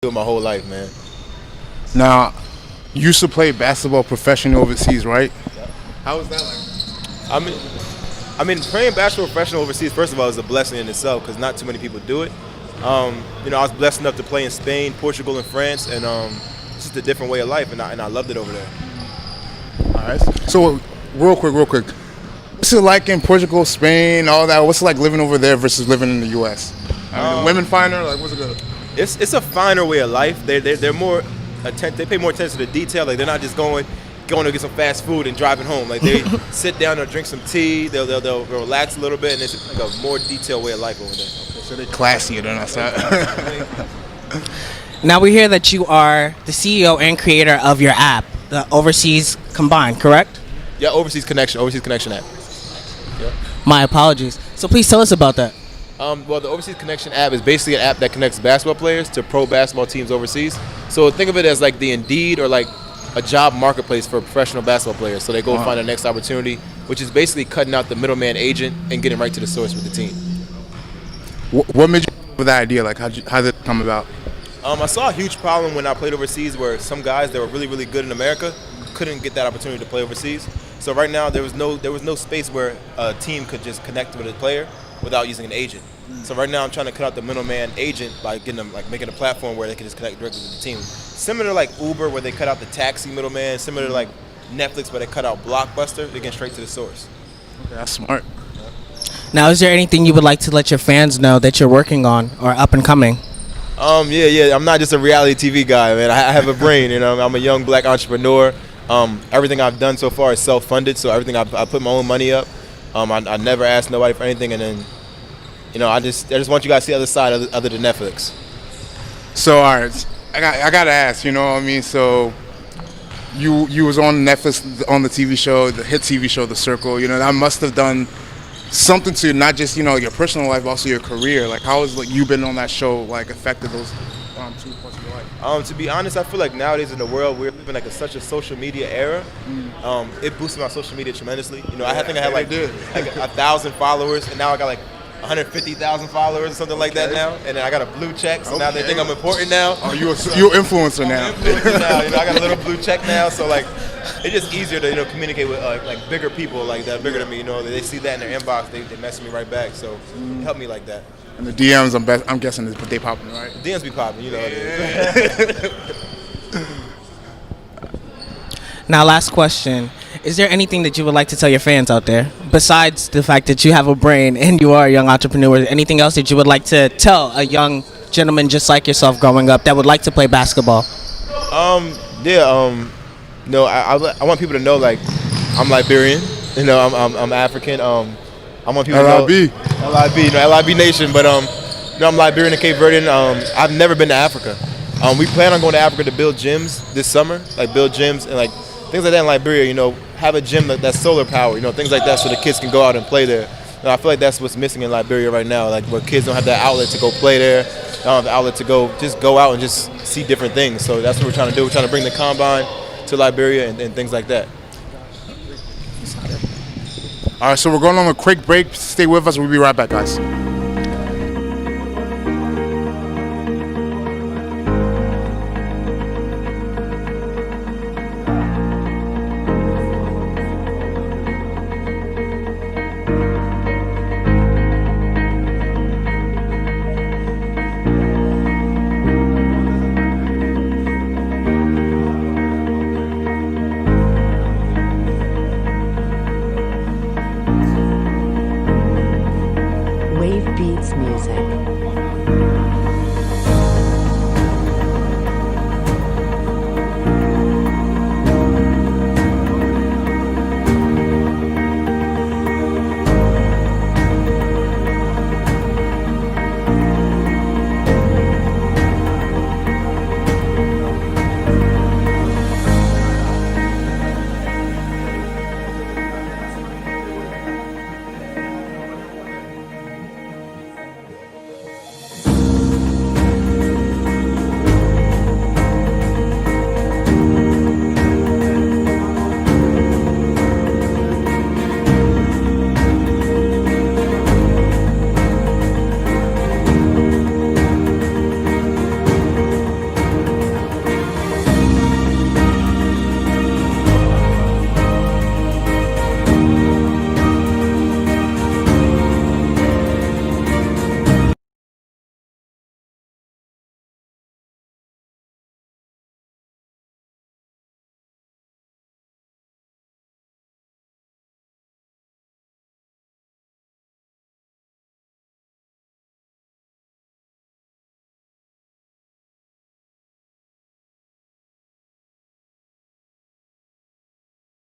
my whole life, man. Now, you used to play basketball professionally overseas, right? How was that like? Playing basketball professional overseas, first of all, is a blessing in itself because not too many people do it. I was blessed enough to play in Spain, Portugal, and France, and it's just a different way of life, and I loved it over there. All right. So, real quick. What's it like in Portugal, Spain, all that? What's it like living over there versus living in the U.S.? The women finer, like what's it good? It's a finer way of life. They're more they pay more attention to the detail. Like they're not just going to get some fast food and driving home. Like they sit down, they'll drink some tea, they'll relax a little bit, and it's like a more detailed way of life over there. So they're classier than us. Now we hear that you are the CEO and creator of your app, the Overseas Combined, correct? Yeah, Overseas Connection app. Yeah. My apologies. So please tell us about that. Well, the Overseas Connection app is basically an app that connects basketball players to pro basketball teams overseas. So think of it as like the Indeed or like a job marketplace for professional basketball players. So they go find their next opportunity, which is basically cutting out the middleman agent and getting right to the source with the team. What made you come up with that idea? Like, how did it come about? I saw a huge problem when I played overseas where some guys that were really, really good in America couldn't get that opportunity to play overseas. So right now there was no space where a team could just connect with a player without using an agent. So right now I'm trying to cut out the middleman agent by getting them making a platform where they can just connect directly with the team. Similar to like Uber where they cut out the taxi middleman, similar to like Netflix where they cut out Blockbuster, they get straight to the source. Okay, that's smart. Now, is there anything you would like to let your fans know that you're working on or up and coming? Yeah. I'm not just a reality TV guy, man. I have a brain, I'm a young black entrepreneur. Everything I've done so far is self-funded, so everything I put my own money up. I never asked nobody for anything, and then, I just want you guys to see the other side other than Netflix. So, all right, I gotta ask, so you was on Netflix on the TV show, the hit TV show, The Circle. That must have done something to not just your personal life, but also your career. Like, how has you been on that show affected those 2 parts of your life? To be honest, I feel like nowadays in the world we're living such a social media era. It boosted my social media tremendously. I think I had like 1,000 followers, and now I got like 150,000 followers or something like that now. And then I got a blue check, so now they think I'm important now. Oh, you're an influencer now. I'm an influencer now. I got a little blue check now, so it's just easier to communicate with bigger people that are bigger than me. They see that in their inbox, they message me right back. So it helped me like that. And the DMs, I'm guessing, they popping, right? The DMs be popping, Now, last question. Is there anything that you would like to tell your fans out there, besides the fact that you have a brain and you are a young entrepreneur? Anything else that you would like to tell a young gentleman just like yourself growing up that would like to play basketball? No, I want people to know I'm Liberian, I'm African. I want people to know LIB Nation, but I'm Liberian and Cape Verdean. I've never been to Africa. We plan on going to Africa to build gyms this summer, build gyms and things like that in Liberia. Have a gym that's solar powered, things like that, so the kids can go out and play there. I feel like that's what's missing in Liberia right now, where kids don't have that outlet to go play there, don't have the outlet to go out and just see different things. So that's what we're trying to do. We're trying to bring the combine to Liberia and things like that. All right, so we're going on a quick break. Stay with us. We'll be right back, guys.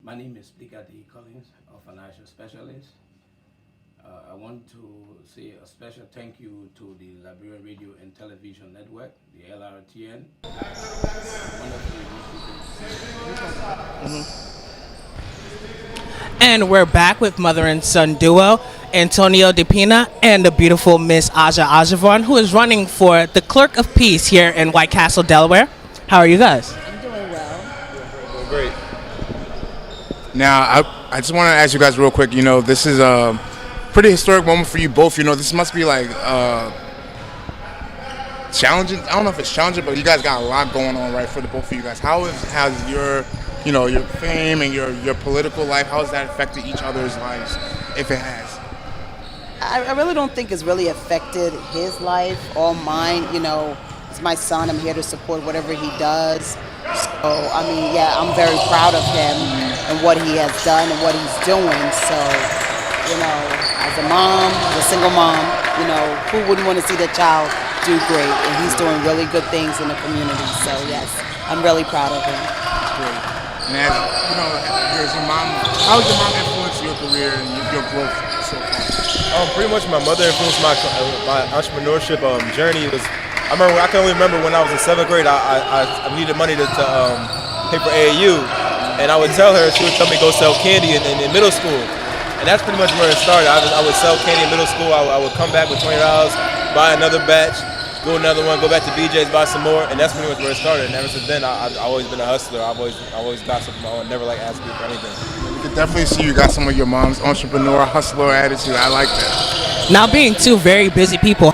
My name is Brigadier Collins, a financial specialist. I want to say a special thank you to the Liberian Radio and Television Network, the Lrtn. And we're back with mother and son duo, Antonio De Pina and the beautiful Miss Aja Ajavon, who is running for the Clerk of Peace here in White Castle, Delaware. How are you guys? I'm doing well. Doing great. Now, I just want to ask you guys real quick. You know, this is a pretty historic moment for you both. You know, this must be like challenging. I don't know if it's challenging, but you guys got a lot going on, right, for the both of you guys. Has your, you know, your fame and your political life, how has that affected each other's lives, if it has? I really don't think it's really affected his life or mine. You know, it's my son. I'm here to support whatever he does. So, I mean, yeah, I'm very proud of him and what he has done and what he's doing. So, you know, as a mom, as a single mom, you know, who wouldn't want to see their child do great? And he's doing really good things in the community. So, yes, I'm really proud of him. That's great. And as, you know, as your mom, how has your mom influenced your career and your growth so far? Pretty much my mother influenced my entrepreneurship journey. I can only remember when I was in 7th grade, I needed money to pay for AAU, and I would tell her, she would tell me go sell candy in middle school, and that's pretty much where it started. I would sell candy in middle school. I would come back with $20, buy another batch, go another one, go back to BJ's, buy some more, and that's pretty much where it started. And ever since then, I've always been a hustler. I've always got something I never like asking for anything. You can definitely see you got some of your mom's entrepreneur, hustler attitude. I like that. Now, being two very busy people,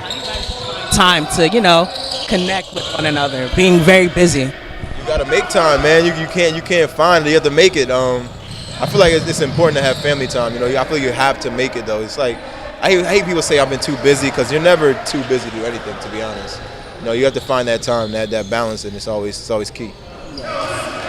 time to, you know, connect with one another, being very busy. You gotta make time, man. You can't find it. You have to make it. I feel like it's important to have family time. You know, I feel like you have to make it though. It's like I hate people say I've been too busy, because you're never too busy to do anything. To be honest, you know, you have to find that time, that balance, and it's always key.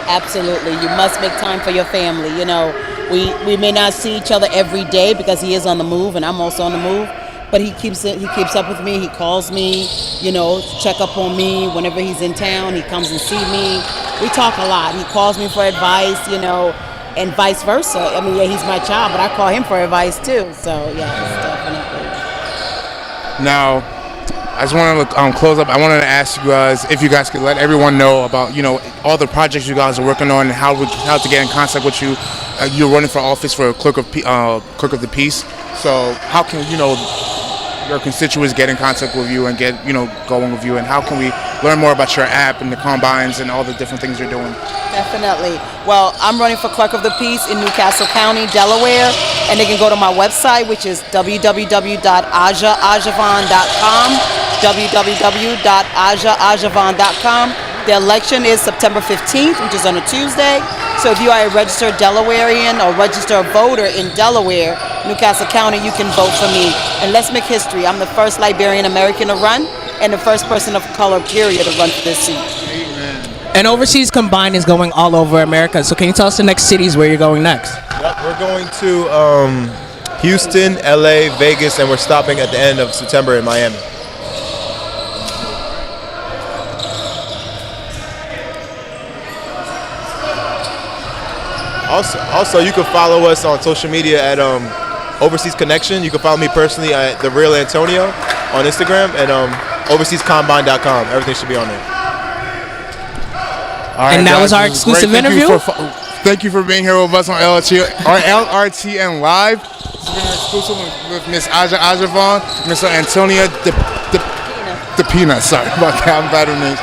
Absolutely. You must make time for your family. You know, we may not see each other every day because he is on the move and I'm also on the move. But he keeps up with me. He calls me, you know, check up on me. Whenever he's in town, he comes and see me. We talk a lot. He calls me for advice, you know, and vice versa. I mean, yeah, he's my child, but I call him for advice too. So, yeah, definitely. Now, I just want to close up. I wanted to ask you guys if you guys could let everyone know about, you know, all the projects you guys are working on and how to get in contact with you. You're running for office for Clerk of the Peace. So how can, you know, your constituents get in contact with you and get, you know, going with you, and how can we learn more about your app and the combines and all the different things you're doing? Definitely. Well, I'm running for Clerk of the Peace in Newcastle County, Delaware, and they can go to my website, which is www.ajaajavon.com, www.ajaajavon.com. The election is September 15th, which is on a Tuesday. So if you are a registered Delawarean or registered voter in Delaware, Newcastle County, you can vote for me. And let's make history. I'm the first Liberian American to run and the first person of color, period, to run for this seat. Amen. And Overseas Combined is going all over America. So can you tell us the next cities where you're going next? Yep, we're going to Houston, LA, Vegas, and we're stopping at the end of September in Miami. Also, you can follow us on social media at Overseas Connection. You can follow me personally at The Real Antonio on Instagram, and overseascombine.com. Everything should be on there. All right, and that guys, was our exclusive interview. Thank you for being here with us on LRTN Live. This has been an exclusive with Miss Aja Ajavon, Mr. Antonio De Pina. Sorry about that. I'm bad with names.